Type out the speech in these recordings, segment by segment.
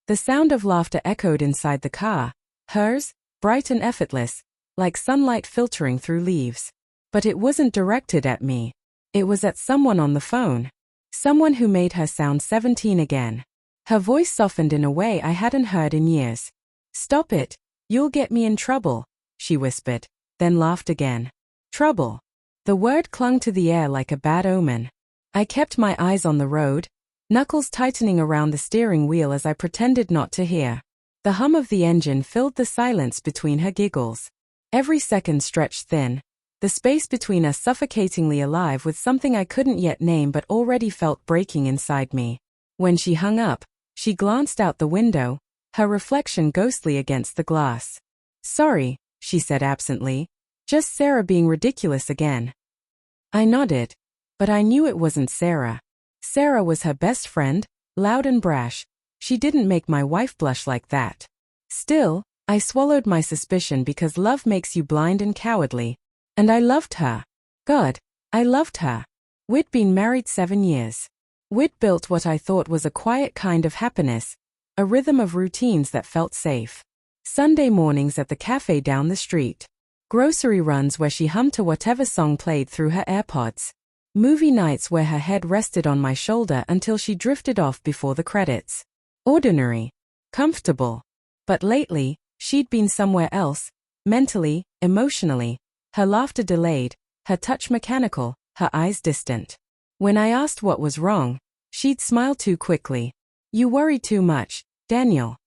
The sound of laughter echoed inside the car, hers, bright and effortless, like sunlight filtering through leaves. But it wasn't directed at me. It was at someone on the phone. Someone who made her sound 17 again. Her voice softened in a way I hadn't heard in years. "Stop it. You'll get me in trouble," she whispered, then laughed again. Trouble. The word clung to the air like a bad omen. I kept my eyes on the road, knuckles tightening around the steering wheel as I pretended not to hear. The hum of the engine filled the silence between her giggles. Every second stretched thin, the space between us suffocatingly alive with something I couldn't yet name but already felt breaking inside me. When she hung up, she glanced out the window, her reflection ghostly against the glass. "Sorry," she said absently. "Just Sarah being ridiculous again." I nodded. But I knew it wasn't Sarah. Sarah was her best friend, loud and brash. She didn't make my wife blush like that. Still, I swallowed my suspicion because love makes you blind and cowardly. And I loved her. God, I loved her. We'd been married 7 years. We'd built what I thought was a quiet kind of happiness, a rhythm of routines that felt safe. Sunday mornings at the cafe down the street. Grocery runs where she hummed to whatever song played through her AirPods. Movie nights where her head rested on my shoulder until she drifted off before the credits. Ordinary. Comfortable. But lately, she'd been somewhere else, mentally, emotionally. Her laughter delayed, her touch mechanical, her eyes distant. When I asked what was wrong, she'd smile too quickly. "You worry too much, Daniel."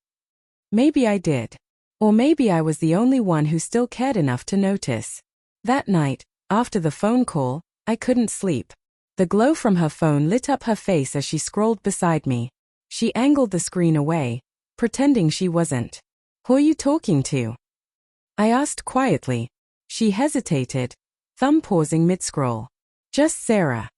Maybe I did. Or maybe I was the only one who still cared enough to notice. That night, after the phone call, I couldn't sleep. The glow from her phone lit up her face as she scrolled beside me. She angled the screen away, pretending she wasn't. "Who are you talking to?" I asked quietly. She hesitated, thumb pausing mid-scroll. "Just Sarah."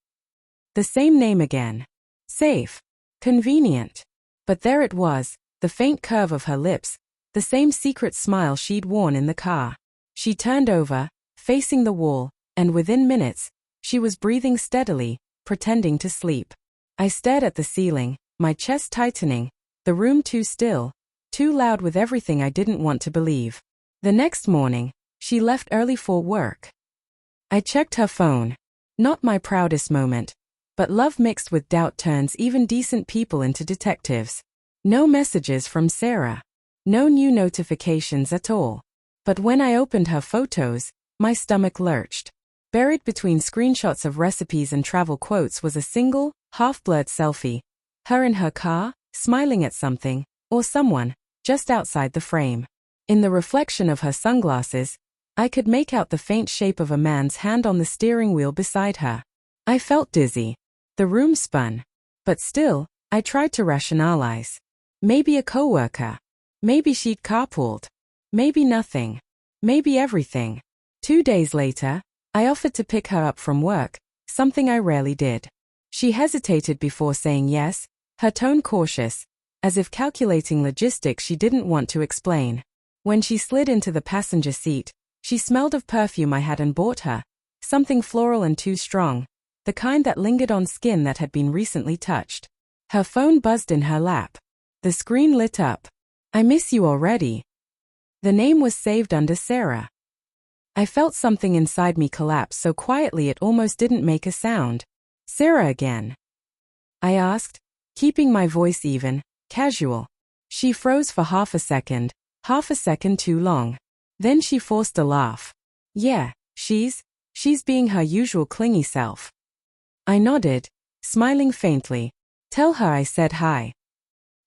The same name again. Safe. Convenient. But there it was, the faint curve of her lips, the same secret smile she'd worn in the car. She turned over, facing the wall, and within minutes, she was breathing steadily, pretending to sleep. I stared at the ceiling, my chest tightening, the room too still, too loud with everything I didn't want to believe. The next morning, she left early for work. I checked her phone. Not my proudest moment. But love mixed with doubt turns even decent people into detectives. No messages from Sarah. No new notifications at all. But when I opened her photos, my stomach lurched. Buried between screenshots of recipes and travel quotes was a single, half-blurred selfie. Her in her car, smiling at something, or someone, just outside the frame. In the reflection of her sunglasses, I could make out the faint shape of a man's hand on the steering wheel beside her. I felt dizzy. The room spun. But still, I tried to rationalize. Maybe a coworker. Maybe she'd carpooled. Maybe nothing. Maybe everything. 2 days later, I offered to pick her up from work, something I rarely did. She hesitated before saying yes, her tone cautious, as if calculating logistics she didn't want to explain. When she slid into the passenger seat, she smelled of perfume I hadn't bought her, something floral and too strong, the kind that lingered on skin that had been recently touched. Her phone buzzed in her lap. The screen lit up. "I miss you already." The name was saved under Sarah. I felt something inside me collapse so quietly it almost didn't make a sound. "Sarah again?" I asked, keeping my voice even, casual. She froze for half a second too long. Then she forced a laugh. "Yeah, she's being her usual clingy self." I nodded, smiling faintly. "Tell her I said hi."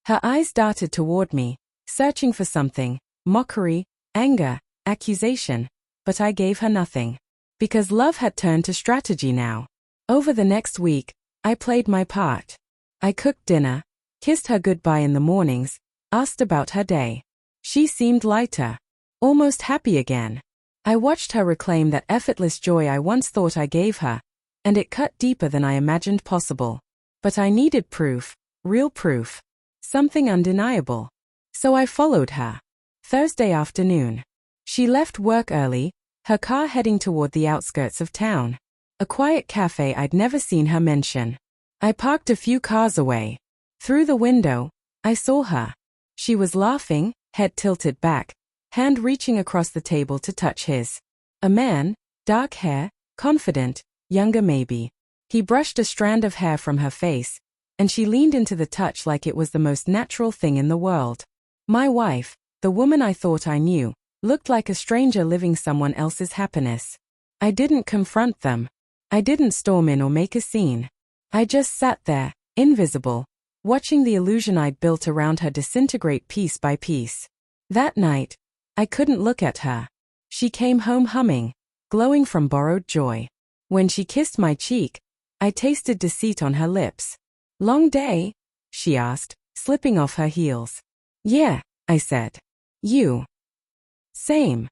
Her eyes darted toward me, searching for something, mockery, anger, accusation, but I gave her nothing. Because love had turned to strategy now. Over the next week, I played my part. I cooked dinner, kissed her goodbye in the mornings, asked about her day. She seemed lighter, almost happy again. I watched her reclaim that effortless joy I once thought I gave her, and it cut deeper than I imagined possible. But I needed proof, real proof. Something undeniable. So I followed her. Thursday afternoon. She left work early, her car heading toward the outskirts of town. A quiet cafe I'd never seen her mention. I parked a few cars away. Through the window, I saw her. She was laughing, head tilted back, hand reaching across the table to touch his. A man, dark hair, confident, younger maybe. He brushed a strand of hair from her face, and she leaned into the touch like it was the most natural thing in the world. My wife, the woman I thought I knew, looked like a stranger living someone else's happiness. I didn't confront them. I didn't storm in or make a scene. I just sat there, invisible, watching the illusion I'd built around her disintegrate piece by piece. That night, I couldn't look at her. She came home humming, glowing from borrowed joy. When she kissed my cheek, I tasted deceit on her lips. "Long day?" she asked, slipping off her heels. "Yeah," I said. "You?" "Same."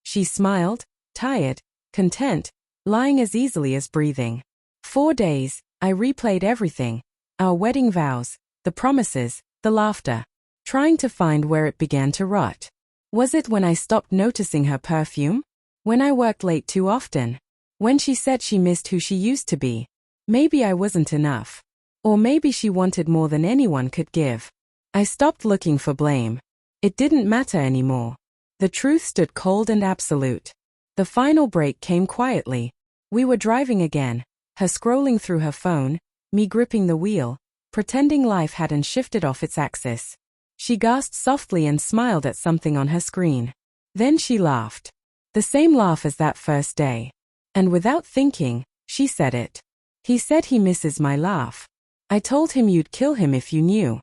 She smiled, tired, content, lying as easily as breathing. 4 days, I replayed everything. Our wedding vows, the promises, the laughter, trying to find where it began to rot. Was it when I stopped noticing her perfume? When I worked late too often? When she said she missed who she used to be? Maybe I wasn't enough. Or maybe she wanted more than anyone could give. I stopped looking for blame. It didn't matter anymore. The truth stood cold and absolute. The final break came quietly. We were driving again, her scrolling through her phone, me gripping the wheel, pretending life hadn't shifted off its axis. She gasped softly and smiled at something on her screen. Then she laughed. The same laugh as that first day. And without thinking, she said it. "He said he misses my laugh. I told him you'd kill him if you knew."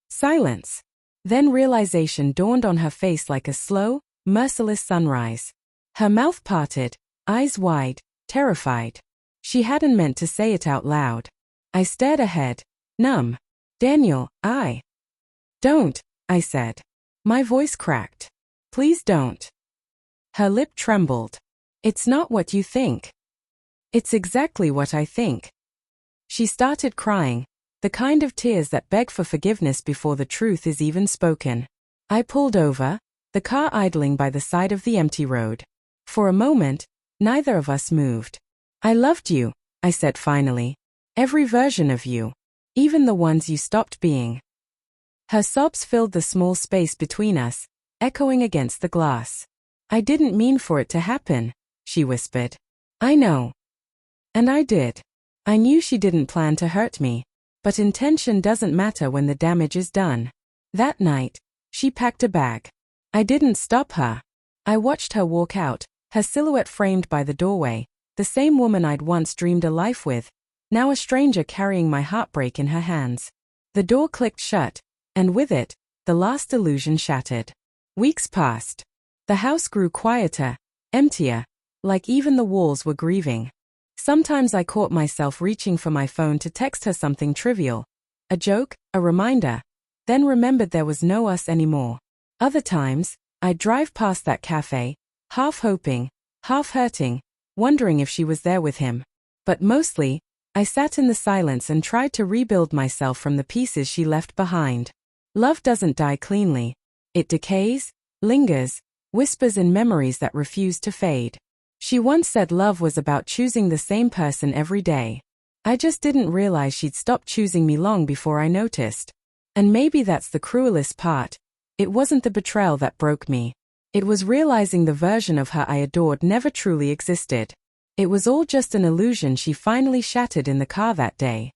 Silence. Then realization dawned on her face like a slow, merciless sunrise. Her mouth parted, eyes wide, terrified. She hadn't meant to say it out loud. I stared ahead, numb. "Daniel, Don't," I said. My voice cracked. "Please don't." Her lip trembled. "It's not what you think." "It's exactly what I think." She started crying, the kind of tears that beg for forgiveness before the truth is even spoken. I pulled over, the car idling by the side of the empty road. For a moment, neither of us moved. "I loved you," I said finally. "Every version of you. Even the ones you stopped being." Her sobs filled the small space between us, echoing against the glass. "I didn't mean for it to happen," she whispered. "I know." And I did. I knew she didn't plan to hurt me. But intention doesn't matter when the damage is done. That night, she packed a bag. I didn't stop her. I watched her walk out, her silhouette framed by the doorway, the same woman I'd once dreamed a life with, now a stranger carrying my heartbreak in her hands. The door clicked shut, and with it, the last illusion shattered. Weeks passed. The house grew quieter, emptier, like even the walls were grieving. Sometimes I caught myself reaching for my phone to text her something trivial, a joke, a reminder, then remembered there was no us anymore. Other times, I'd drive past that cafe, half hoping, half hurting, wondering if she was there with him. But mostly, I sat in the silence and tried to rebuild myself from the pieces she left behind. Love doesn't die cleanly. It decays, lingers, whispers in memories that refuse to fade. She once said love was about choosing the same person every day. I just didn't realize she'd stopped choosing me long before I noticed. And maybe that's the cruelest part. It wasn't the betrayal that broke me. It was realizing the version of her I adored never truly existed. It was all just an illusion she finally shattered in the car that day.